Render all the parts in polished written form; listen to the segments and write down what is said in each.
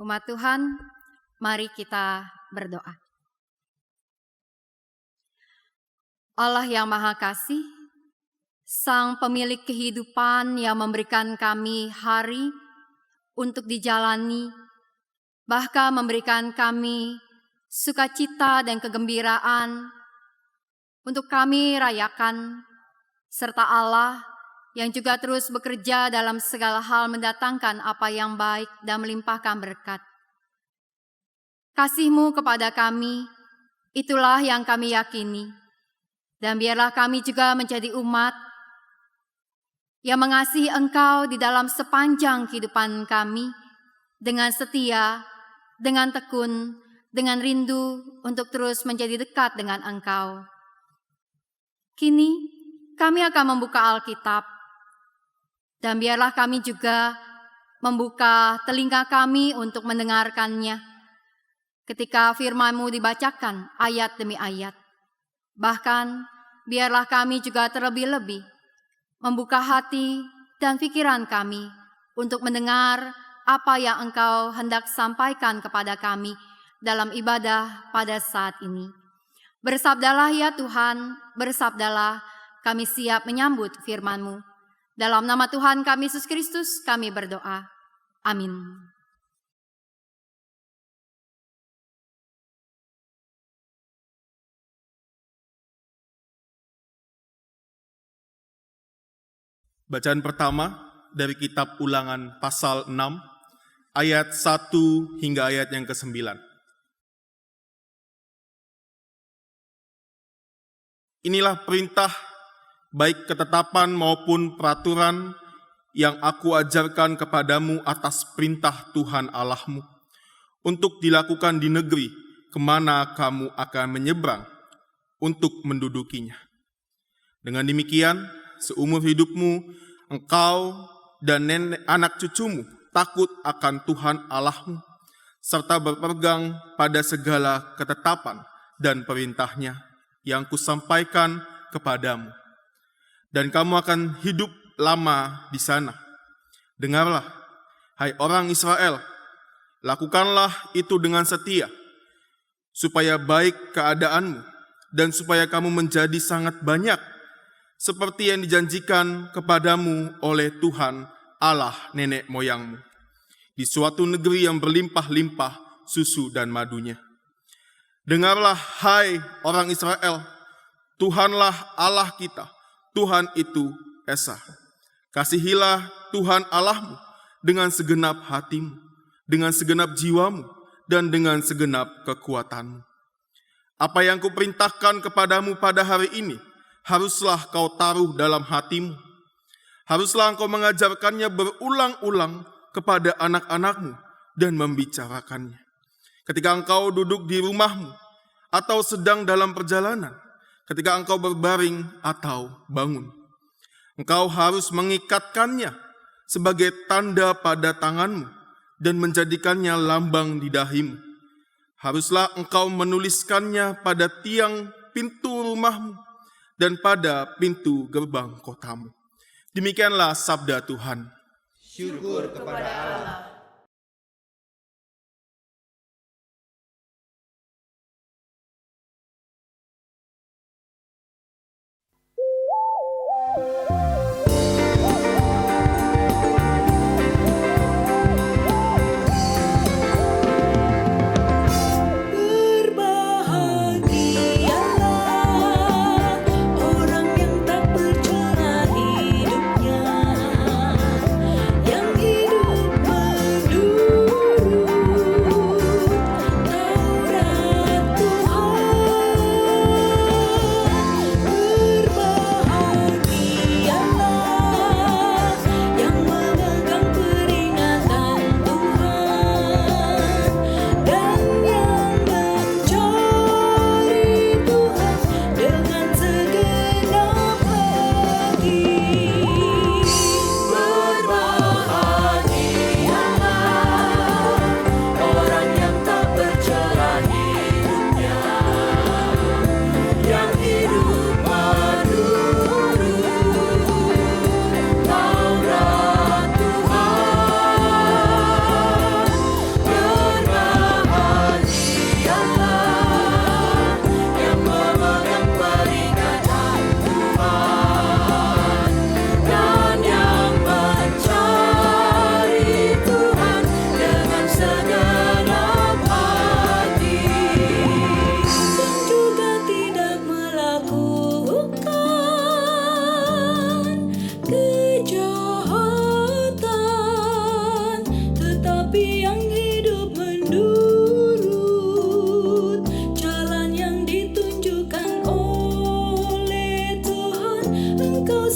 Umat Tuhan, mari kita berdoa. Allah yang Maha Kasih, Sang Pemilik kehidupan yang memberikan kami hari untuk dijalani, bahkan memberikan kami sukacita dan kegembiraan untuk kami rayakan, serta Allah yang juga terus bekerja dalam segala hal mendatangkan apa yang baik dan melimpahkan berkat. Kasih-Mu kepada kami, itulah yang kami yakini. Dan biarlah kami juga menjadi umat yang mengasihi Engkau di dalam sepanjang kehidupan kami, dengan setia, dengan tekun, dengan rindu untuk terus menjadi dekat dengan Engkau. Kini kami akan membuka Alkitab, dan biarlah kami juga membuka telinga kami untuk mendengarkannya ketika firman-Mu dibacakan ayat demi ayat. Bahkan biarlah kami juga terlebih-lebih membuka hati dan pikiran kami untuk mendengar apa yang Engkau hendak sampaikan kepada kami dalam ibadah pada saat ini. Bersabdalah ya Tuhan, bersabdalah, kami siap menyambut firman-Mu. Dalam nama Tuhan kami Yesus Kristus kami berdoa. Amin. Bacaan pertama dari kitab Ulangan pasal 6, ayat 1 hingga ayat yang ke-9. Inilah perintah, baik ketetapan maupun peraturan yang aku ajarkan kepadamu atas perintah Tuhan Allahmu, untuk dilakukan di negeri kemana kamu akan menyeberang untuk mendudukinya. Dengan demikian, seumur hidupmu, engkau dan anak cucumu takut akan Tuhan Allahmu, serta berpegang pada segala ketetapan dan perintahnya yang kusampaikan kepadamu. Dan kamu akan hidup lama di sana. Dengarlah, hai orang Israel, lakukanlah itu dengan setia, supaya baik keadaanmu dan supaya kamu menjadi sangat banyak, seperti yang dijanjikan kepadamu oleh Tuhan Allah nenek moyangmu, di suatu negeri yang berlimpah-limpah susu dan madunya. Dengarlah, hai orang Israel, Tuhanlah Allah kita, Tuhan itu Esa. Kasihilah Tuhan Allahmu dengan segenap hatimu, dengan segenap jiwamu, dan dengan segenap kekuatanmu. Apa yang kuperintahkan kepadamu pada hari ini, haruslah kau taruh dalam hatimu. Haruslah engkau mengajarkannya berulang-ulang kepada anak-anakmu dan membicarakannya. Ketika engkau duduk di rumahmu atau sedang dalam perjalanan, ketika engkau berbaring atau bangun. Engkau harus mengikatkannya sebagai tanda pada tanganmu dan menjadikannya lambang di dahimu. Haruslah engkau menuliskannya pada tiang pintu rumahmu dan pada pintu gerbang kotamu. Demikianlah sabda Tuhan. Syukur kepada Allah. Yang hidup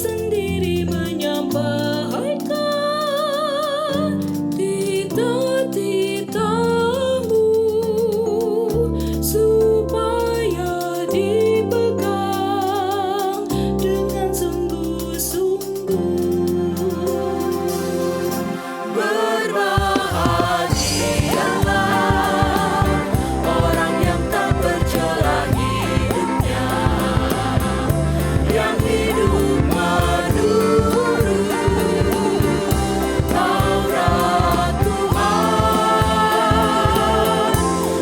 sendiri menyampaikan titah-titahmu supaya dipegang dengan sungguh-sungguh. Berbahagialah orang yang tak bercelah hidupnya, yang hidup menurut Taurat Tuhan.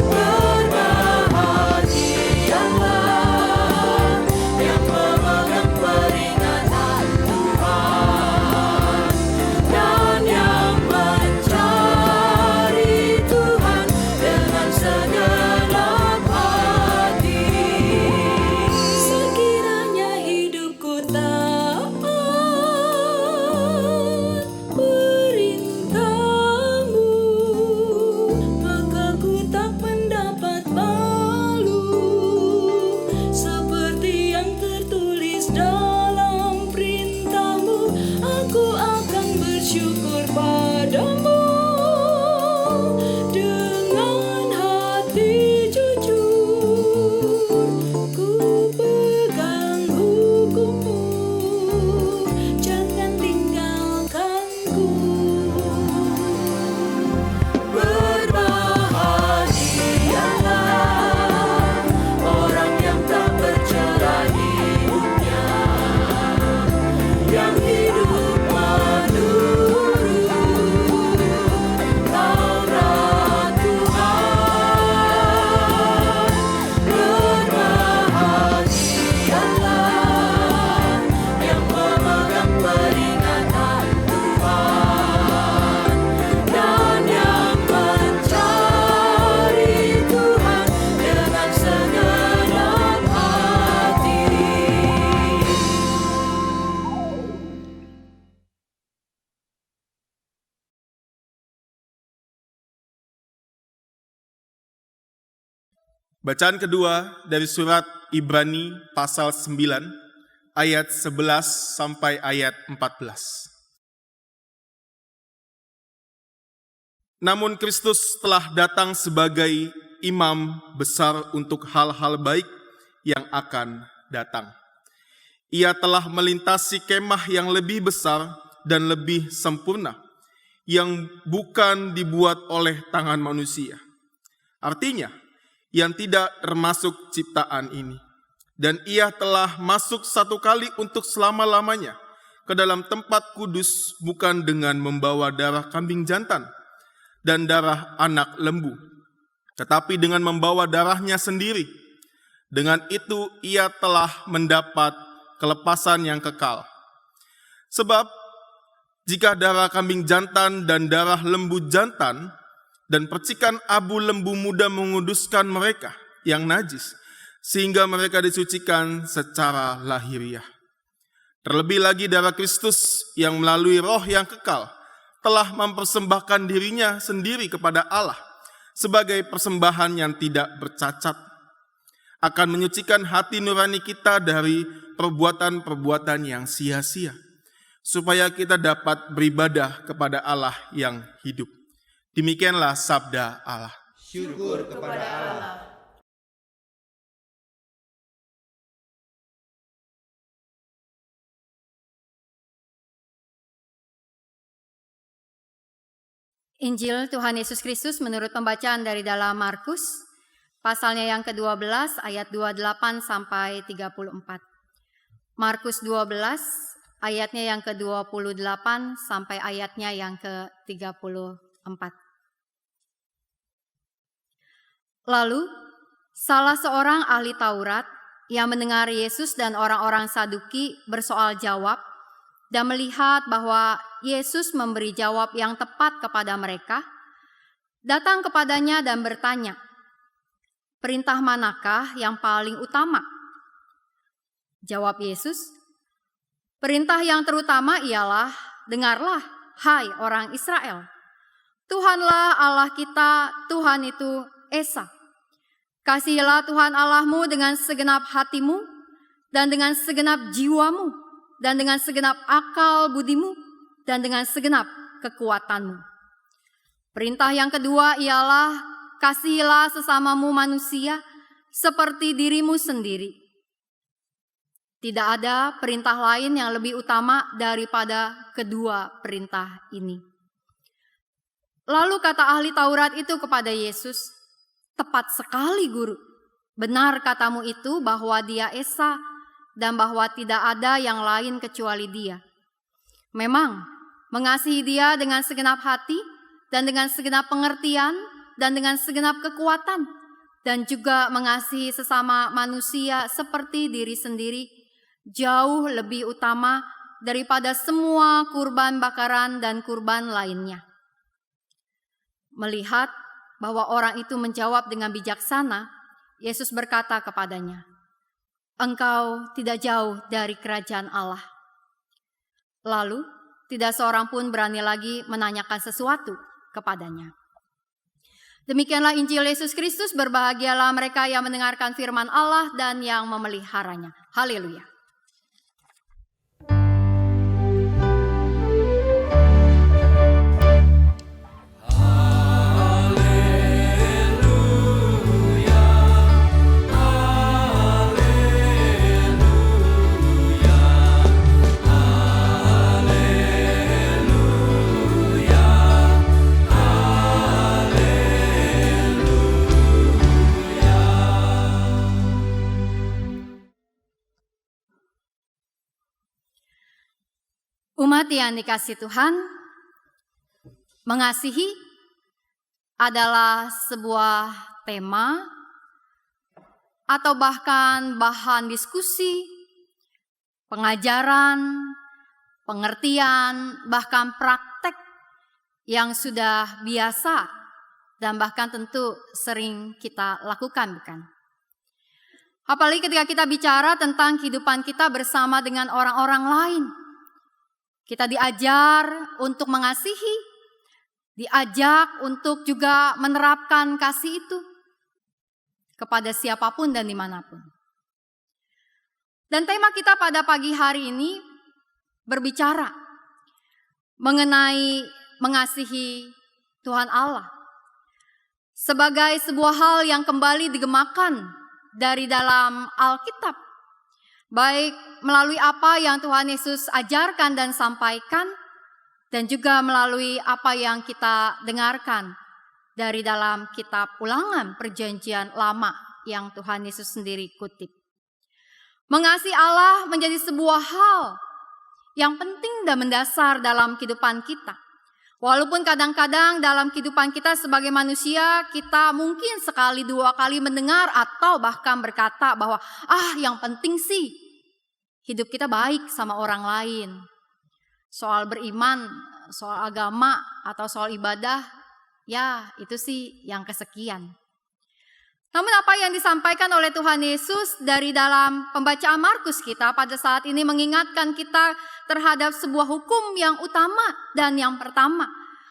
Berbahagialah yang memegang peringatan Tuhan dan yang mencari Tuhan dengan segenap hati. Sekiranya hidupku taat perintah-Mu, maka ku tak mendapat malu, seperti yang tertulis dalam perintah-Mu. Aku akan bersyukur padamu dengan hati jujur. Ku pegang hukum-Mu, jangan tinggalkanku. Berbahagialah orang yang tak bercelah hidupnya, yang hidup menurut Taurat Tuhan. Berbahagialah yang memegang peringatan Tuhan dan yang mencari Tuhan dengan segenap hati. Bacaan kedua dari surat Ibrani pasal 9 ayat 11 sampai ayat 14. Namun Kristus telah datang sebagai imam besar untuk hal-hal baik yang akan datang. Ia telah melintasi kemah yang lebih besar dan lebih sempurna, yang bukan dibuat oleh tangan manusia. Artinya, yang tidak termasuk ciptaan ini. Dan ia telah masuk satu kali untuk selama-lamanya ke dalam tempat kudus, bukan dengan membawa darah kambing jantan dan darah anak lembu, tetapi dengan membawa darahnya sendiri. Dengan itu ia telah mendapat kelepasan yang kekal. Sebab jika darah kambing jantan dan darah lembu jantan dan percikan abu lembu muda menguduskan mereka yang najis, sehingga mereka disucikan secara lahiriah. Terlebih lagi darah Kristus yang melalui roh yang kekal telah mempersembahkan dirinya sendiri kepada Allah sebagai persembahan yang tidak bercacat, akan menyucikan hati nurani kita dari perbuatan-perbuatan yang sia-sia, supaya kita dapat beribadah kepada Allah yang hidup. Demikianlah sabda Allah. Syukur kepada Allah. Injil Tuhan Yesus Kristus menurut pembacaan dari dalam Markus, pasalnya yang ke-12 ayat 28 sampai 34. Markus 12 ayatnya yang ke-28 sampai ayatnya yang ke-34. Lalu salah seorang ahli Taurat yang mendengar Yesus dan orang-orang Saduki bersoal jawab dan melihat bahwa Yesus memberi jawab yang tepat kepada mereka, datang kepadanya dan bertanya, "Perintah manakah yang paling utama?" Jawab Yesus, "Perintah yang terutama ialah, dengarlah, hai orang Israel. Tuhanlah Allah kita, Tuhan itu Esa. Kasihilah Tuhan Allahmu dengan segenap hatimu dan dengan segenap jiwamu dan dengan segenap akal budimu, dan dengan segenap kekuatanmu. Perintah yang kedua ialah kasihilah sesamamu manusia seperti dirimu sendiri. Tidak ada perintah lain yang lebih utama daripada kedua perintah ini. Lalu kata ahli Taurat itu kepada Yesus, "Tepat sekali, Guru. Benar katamu itu bahwa Dia Esa dan bahwa tidak ada yang lain kecuali Dia. Memang mengasihi Dia dengan segenap hati dan dengan segenap pengertian dan dengan segenap kekuatan dan juga mengasihi sesama manusia seperti diri sendiri jauh lebih utama daripada semua kurban bakaran dan kurban lainnya." Melihat bahwa orang itu menjawab dengan bijaksana, Yesus berkata kepadanya, "Engkau tidak jauh dari kerajaan Allah." Lalu tidak seorang pun berani lagi menanyakan sesuatu kepadanya. Demikianlah Injil Yesus Kristus. Berbahagialah mereka yang mendengarkan firman Allah dan yang memeliharanya. Haleluya. Umat yang dikasihi Tuhan, mengasihi adalah sebuah tema atau bahkan bahan diskusi, pengajaran, pengertian, bahkan praktek yang sudah biasa dan bahkan tentu sering kita lakukan, bukan? Apalagi ketika kita bicara tentang kehidupan kita bersama dengan orang-orang lain. Kita diajar untuk mengasihi, diajak untuk juga menerapkan kasih itu kepada siapapun dan dimanapun. Dan tema kita pada pagi hari ini berbicara mengenai mengasihi Tuhan Allah sebagai sebuah hal yang kembali digemakan dari dalam Alkitab. Baik melalui apa yang Tuhan Yesus ajarkan dan sampaikan, dan juga melalui apa yang kita dengarkan dari dalam kitab Ulangan Perjanjian Lama yang Tuhan Yesus sendiri kutip. Mengasihi Allah menjadi sebuah hal yang penting dan mendasar dalam kehidupan kita. Walaupun kadang-kadang dalam kehidupan kita sebagai manusia, kita mungkin sekali dua kali mendengar atau bahkan berkata bahwa yang penting sih hidup kita baik sama orang lain. Soal beriman, soal agama, atau soal ibadah, ya itu sih yang kesekian. Namun apa yang disampaikan oleh Tuhan Yesus dari dalam pembacaan Markus kita pada saat ini mengingatkan kita terhadap sebuah hukum yang utama dan yang pertama.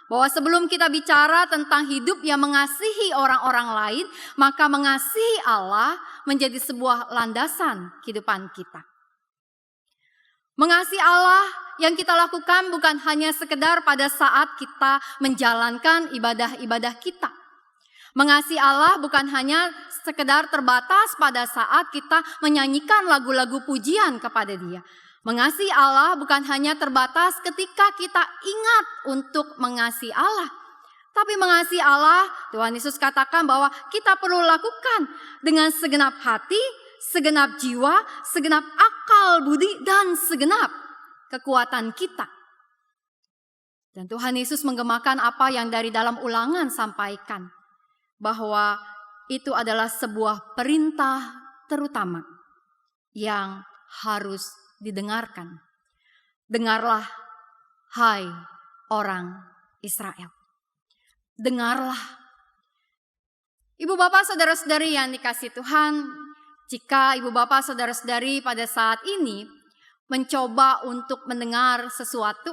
Bahwa sebelum kita bicara tentang hidup yang mengasihi orang-orang lain, maka mengasihi Allah menjadi sebuah landasan kehidupan kita. Mengasihi Allah yang kita lakukan bukan hanya sekedar pada saat kita menjalankan ibadah-ibadah kita. Mengasihi Allah bukan hanya sekedar terbatas pada saat kita menyanyikan lagu-lagu pujian kepada Dia. Mengasihi Allah bukan hanya terbatas ketika kita ingat untuk mengasihi Allah. Tapi mengasihi Allah, Tuhan Yesus katakan bahwa kita perlu lakukan dengan segenap hati, segenap jiwa, segenap akal budi, dan segenap kekuatan kita. Dan Tuhan Yesus menggemakan apa yang dari dalam Ulangan sampaikan. Bahwa itu adalah sebuah perintah terutama yang harus didengarkan. Dengarlah, hai orang Israel. Dengarlah. Ibu bapak saudara-saudari yang dikasihi Tuhan, jika ibu bapak saudara-saudari pada saat ini mencoba untuk mendengar sesuatu,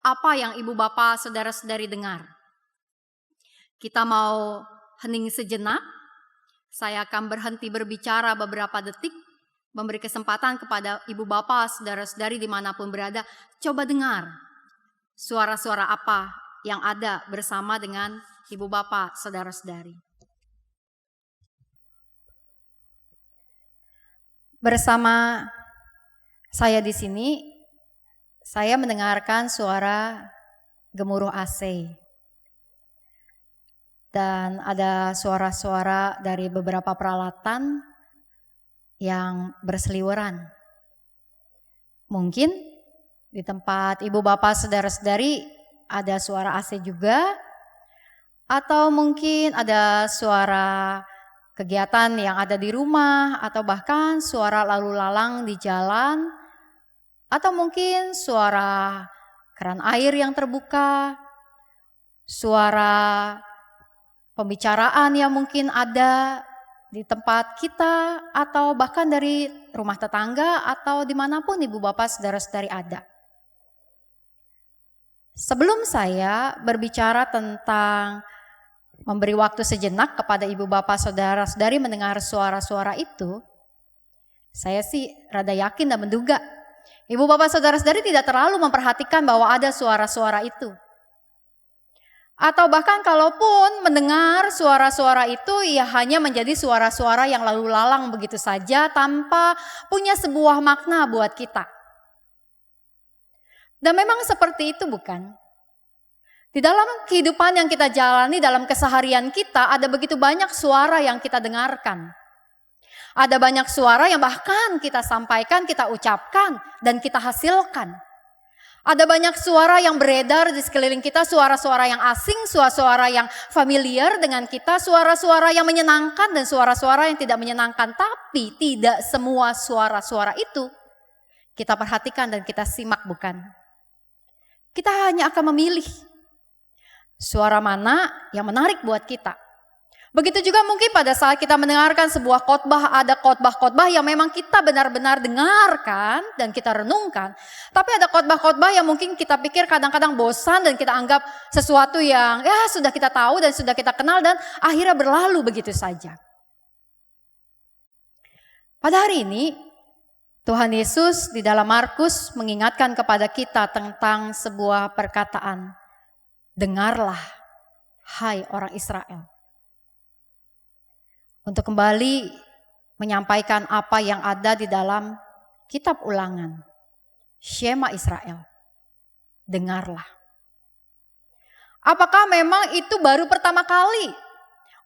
apa yang ibu bapak saudara-saudari dengar? Kita mau hening sejenak, saya akan berhenti berbicara beberapa detik, memberi kesempatan kepada ibu bapak, saudara-saudari dimanapun berada, coba dengar suara-suara apa yang ada bersama dengan ibu bapak, saudara-saudari. Bersama saya di sini, saya mendengarkan suara gemuruh AC. Dan ada suara-suara dari beberapa peralatan yang berseliweran. Mungkin di tempat ibu bapak saudara-saudari ada suara AC juga, atau mungkin ada suara kegiatan yang ada di rumah, atau bahkan suara lalu lalang di jalan, atau mungkin suara keran air yang terbuka, suara pembicaraan yang mungkin ada di tempat kita, atau bahkan dari rumah tetangga, atau dimanapun ibu bapak saudara-saudari ada. Sebelum saya berbicara tentang memberi waktu sejenak kepada ibu bapak saudara-saudari mendengar suara-suara itu, saya sih rada yakin dan menduga ibu bapak saudara-saudari tidak terlalu memperhatikan bahwa ada suara-suara itu. Atau bahkan kalaupun mendengar suara-suara itu, ya hanya menjadi suara-suara yang lalu lalang begitu saja tanpa punya sebuah makna buat kita. Dan memang seperti itu bukan? Di dalam kehidupan yang kita jalani, dalam keseharian kita, ada begitu banyak suara yang kita dengarkan. Ada banyak suara yang bahkan kita sampaikan, kita ucapkan, dan kita hasilkan. Ada banyak suara yang beredar di sekeliling kita, suara-suara yang asing, suara-suara yang familiar dengan kita, suara-suara yang menyenangkan dan suara-suara yang tidak menyenangkan. Tapi tidak semua suara-suara itu kita perhatikan dan kita simak, bukan? Kita hanya akan memilih suara mana yang menarik buat kita. Begitu juga mungkin pada saat kita mendengarkan sebuah khotbah, ada khotbah-khotbah yang memang kita benar-benar dengarkan dan kita renungkan. Tapi ada khotbah-khotbah yang mungkin kita pikir kadang-kadang bosan dan kita anggap sesuatu yang ya sudah kita tahu dan sudah kita kenal dan akhirnya berlalu begitu saja. Pada hari ini Tuhan Yesus di dalam Markus mengingatkan kepada kita tentang sebuah perkataan. Dengarlah, hai orang Israel. Untuk kembali menyampaikan apa yang ada di dalam kitab Ulangan. Shema Israel, dengarlah. Apakah memang itu baru pertama kali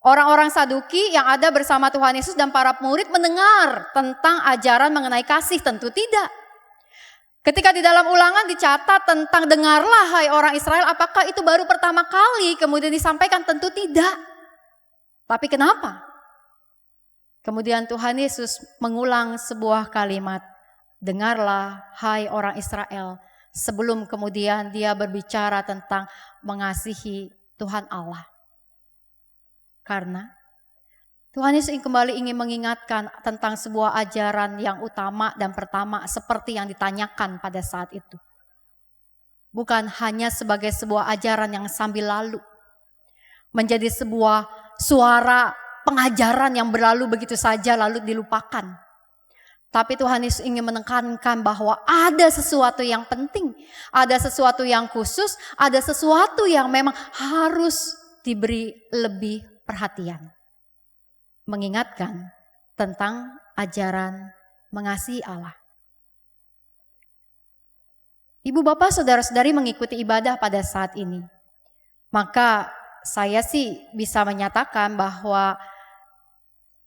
orang-orang Saduki yang ada bersama Tuhan Yesus dan para murid mendengar tentang ajaran mengenai kasih? Tentu tidak. Ketika di dalam Ulangan dicatat tentang dengarlah hai orang Israel, apakah itu baru pertama kali kemudian disampaikan? Tentu tidak. Tapi kenapa? Kemudian Tuhan Yesus mengulang sebuah kalimat, dengarlah hai orang Israel, sebelum kemudian dia berbicara tentang mengasihi Tuhan Allah. Karena Tuhan Yesus kembali ingin mengingatkan tentang sebuah ajaran yang utama dan pertama seperti yang ditanyakan pada saat itu. Bukan hanya sebagai sebuah ajaran yang sambil lalu. Menjadi sebuah suara pengajaran yang berlalu begitu saja lalu dilupakan. Tapi Tuhan Yesus ingin menekankan bahwa ada sesuatu yang penting. Ada sesuatu yang khusus. Ada sesuatu yang memang harus diberi lebih perhatian. Mengingatkan tentang ajaran mengasihi Allah. Ibu bapak saudara-saudari mengikuti ibadah pada saat ini. Maka saya sih bisa menyatakan bahwa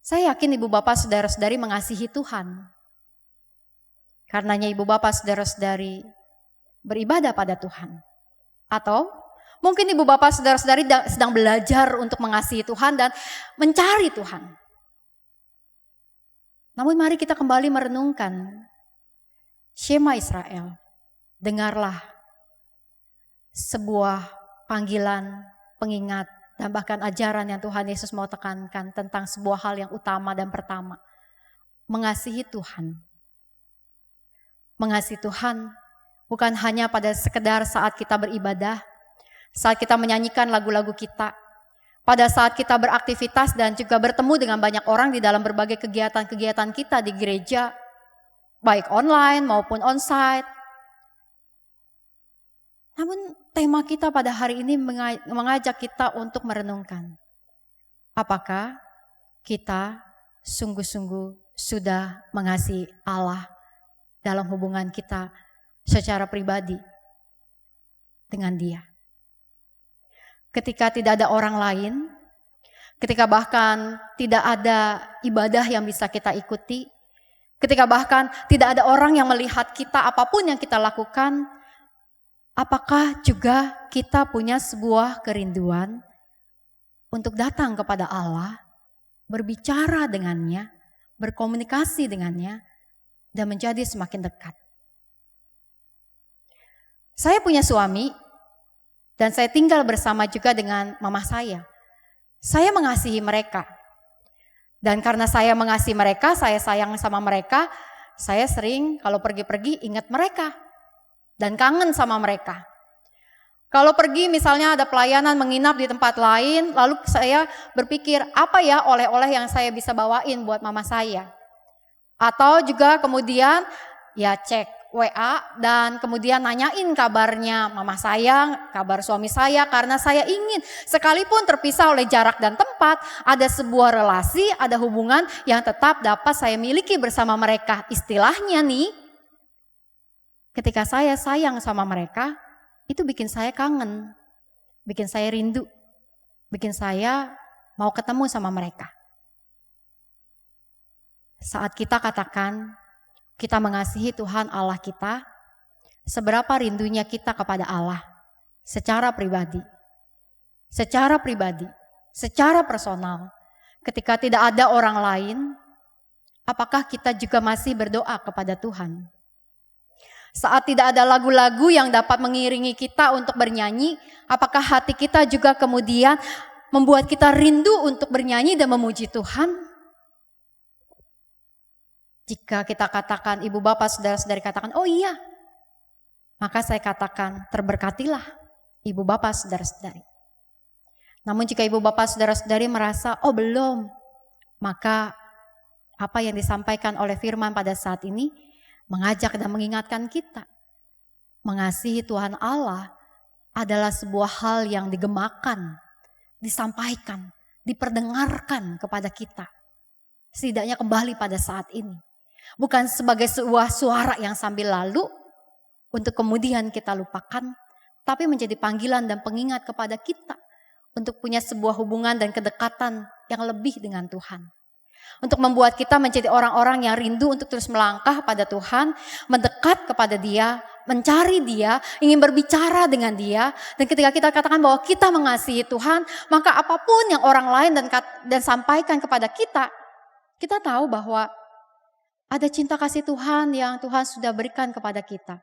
saya yakin ibu bapak saudara-saudari mengasihi Tuhan. Karenanya ibu bapak saudara-saudari beribadah pada Tuhan. Atau mungkin ibu bapak saudara-saudari sedang belajar untuk mengasihi Tuhan dan mencari Tuhan. Namun mari kita kembali merenungkan Shema Israel. Dengarlah sebuah panggilan, pengingat, dan bahkan ajaran yang Tuhan Yesus mau tekankan tentang sebuah hal yang utama dan pertama. Mengasihi Tuhan. Mengasihi Tuhan bukan hanya pada sekedar saat kita beribadah, saat kita menyanyikan lagu-lagu kita, pada saat kita beraktivitas dan juga bertemu dengan banyak orang di dalam berbagai kegiatan-kegiatan kita di gereja, baik online maupun onsite. Namun tema kita pada hari ini mengajak kita untuk merenungkan. Apakah kita sungguh-sungguh sudah mengasihi Allah dalam hubungan kita secara pribadi dengan Dia? Ketika tidak ada orang lain, ketika bahkan tidak ada ibadah yang bisa kita ikuti, ketika bahkan tidak ada orang yang melihat kita apapun yang kita lakukan, apakah juga kita punya sebuah kerinduan untuk datang kepada Allah, berbicara dengannya, berkomunikasi dengannya, dan menjadi semakin dekat? Saya punya suami, dan saya tinggal bersama juga dengan mama saya. Saya mengasihi mereka. Dan karena saya mengasihi mereka, saya sayang sama mereka, saya sering kalau pergi-pergi ingat mereka. Dan kangen sama mereka. Kalau pergi misalnya ada pelayanan menginap di tempat lain, lalu saya berpikir apa ya oleh-oleh yang saya bisa bawain buat mama saya. Atau juga kemudian ya cek WA dan kemudian nanyain kabarnya mama saya, kabar suami saya, karena saya ingin sekalipun terpisah oleh jarak dan tempat, ada sebuah relasi, ada hubungan yang tetap dapat saya miliki bersama mereka. Istilahnya nih, ketika saya sayang sama mereka, itu bikin saya kangen, bikin saya rindu, bikin saya mau ketemu sama mereka. Saat kita katakan kita mengasihi Tuhan Allah kita, seberapa rindunya kita kepada Allah secara pribadi, secara personal. Ketika tidak ada orang lain, apakah kita juga masih berdoa kepada Tuhan? Saat tidak ada lagu-lagu yang dapat mengiringi kita untuk bernyanyi, apakah hati kita juga kemudian membuat kita rindu untuk bernyanyi dan memuji Tuhan? Jika kita katakan, ibu bapak saudara-saudari katakan, oh iya, maka saya katakan terberkatilah ibu bapak saudara-saudari. Namun jika ibu bapak saudara-saudari merasa, oh belum, maka apa yang disampaikan oleh firman pada saat ini mengajak dan mengingatkan kita. Mengasihi Tuhan Allah adalah sebuah hal yang digemakan, disampaikan, diperdengarkan kepada kita. Setidaknya kembali pada saat ini. Bukan sebagai sebuah suara yang sambil lalu untuk kemudian kita lupakan, tapi menjadi panggilan dan pengingat kepada kita untuk punya sebuah hubungan dan kedekatan yang lebih dengan Tuhan. Untuk membuat kita menjadi orang-orang yang rindu untuk terus melangkah pada Tuhan, mendekat kepada Dia, mencari Dia, ingin berbicara dengan Dia. Dan ketika kita katakan bahwa kita mengasihi Tuhan, maka apapun yang orang lain dan sampaikan kepada kita, kita tahu bahwa ada cinta kasih Tuhan yang Tuhan sudah berikan kepada kita.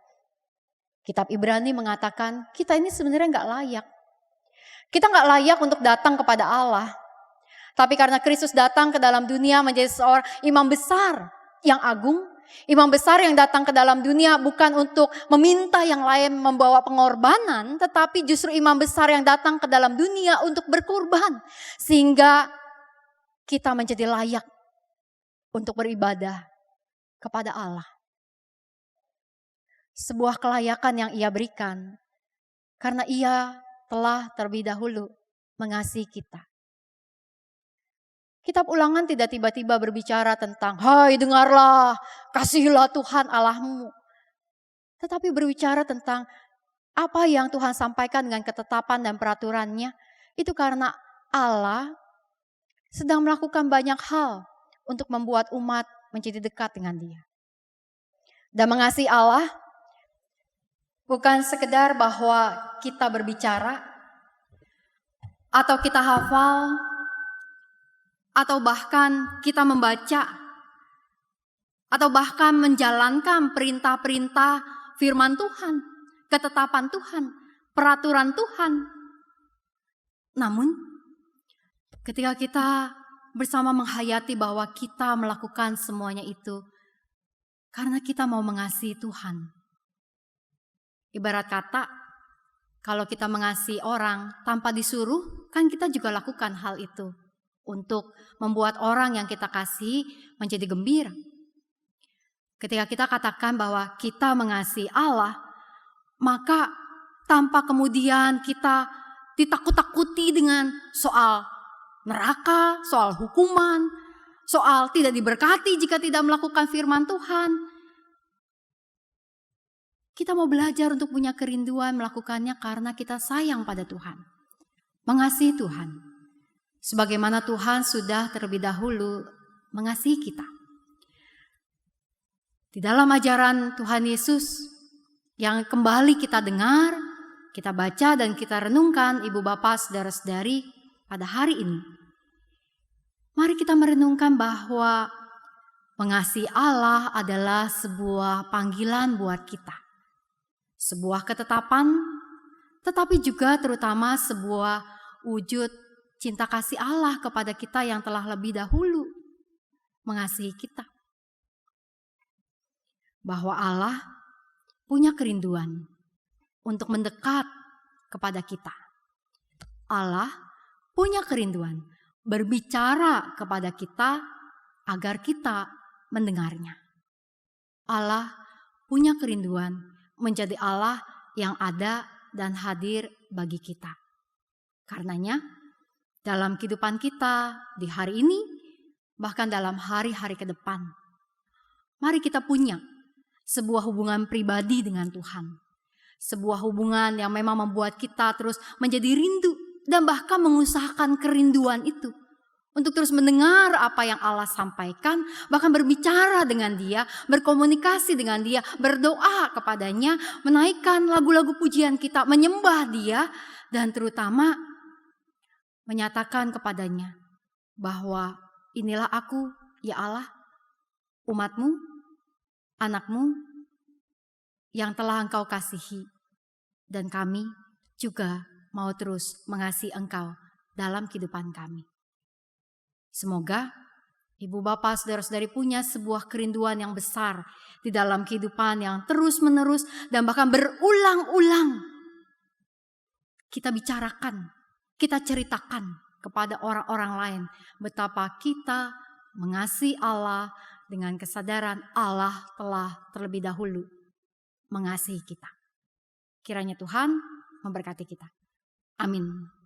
Kitab Ibrani mengatakan kita ini sebenarnya gak layak. Kita gak layak untuk datang kepada Allah. Tapi karena Kristus datang ke dalam dunia menjadi seorang imam besar yang agung. Imam besar yang datang ke dalam dunia bukan untuk meminta yang lain membawa pengorbanan. Tetapi justru imam besar yang datang ke dalam dunia untuk berkorban. Sehingga kita menjadi layak untuk beribadah kepada Allah. Sebuah kelayakan yang Ia berikan karena Ia telah terlebih dahulu mengasihi kita. Kitab Ulangan tidak tiba-tiba berbicara tentang, hai dengarlah, kasihilah Tuhan Allahmu. Tetapi berbicara tentang apa yang Tuhan sampaikan dengan ketetapan dan peraturannya. Itu karena Allah sedang melakukan banyak hal untuk membuat umat menjadi dekat dengan Dia. Dan mengasihi Allah bukan sekedar bahwa kita berbicara atau kita hafal atau bahkan kita membaca atau bahkan menjalankan perintah-perintah firman Tuhan, ketetapan Tuhan, peraturan Tuhan. Namun ketika kita bersama menghayati bahwa kita melakukan semuanya itu karena kita mau mengasihi Tuhan. Ibarat kata, kalau kita mengasihi orang tanpa disuruh, kan kita juga lakukan hal itu untuk membuat orang yang kita kasih menjadi gembira. Ketika kita katakan bahwa kita mengasihi Allah, maka tanpa kemudian kita ditakut-takuti dengan soal neraka, soal hukuman, soal tidak diberkati jika tidak melakukan firman Tuhan. Kita mau belajar untuk punya kerinduan melakukannya karena kita sayang pada Tuhan, mengasihi Tuhan. Sebagaimana Tuhan sudah terlebih dahulu mengasihi kita. Di dalam ajaran Tuhan Yesus yang kembali kita dengar, kita baca dan kita renungkan, Ibu Bapak, Saudara-saudari, pada hari ini. Mari kita merenungkan bahwa mengasihi Allah adalah sebuah panggilan buat kita. Sebuah ketetapan, tetapi juga terutama sebuah wujud cinta kasih Allah kepada kita yang telah lebih dahulu mengasihi kita. Bahwa Allah punya kerinduan untuk mendekat kepada kita. Allah punya kerinduan berbicara kepada kita agar kita mendengarnya. Allah punya kerinduan menjadi Allah yang ada dan hadir bagi kita. Karenanya, dalam kehidupan kita di hari ini, bahkan dalam hari-hari ke depan, mari kita punya sebuah hubungan pribadi dengan Tuhan. Sebuah hubungan yang memang membuat kita terus menjadi rindu dan bahkan mengusahakan kerinduan itu. Untuk terus mendengar apa yang Allah sampaikan, bahkan berbicara dengan Dia, berkomunikasi dengan Dia, berdoa kepadanya, menaikkan lagu-lagu pujian kita, menyembah Dia, dan terutama menyatakan kepadanya bahwa inilah aku, ya Allah, umat-Mu, anak-Mu yang telah Engkau kasihi, dan kami juga mau terus mengasihi Engkau dalam kehidupan kami. Semoga Ibu Bapak, Saudara-saudari punya sebuah kerinduan yang besar di dalam kehidupan yang terus-menerus dan bahkan berulang-ulang kita bicarakan, kita ceritakan kepada orang-orang lain betapa kita mengasihi Allah dengan kesadaran Allah telah terlebih dahulu mengasihi kita. Kiranya Tuhan memberkati kita. Amin.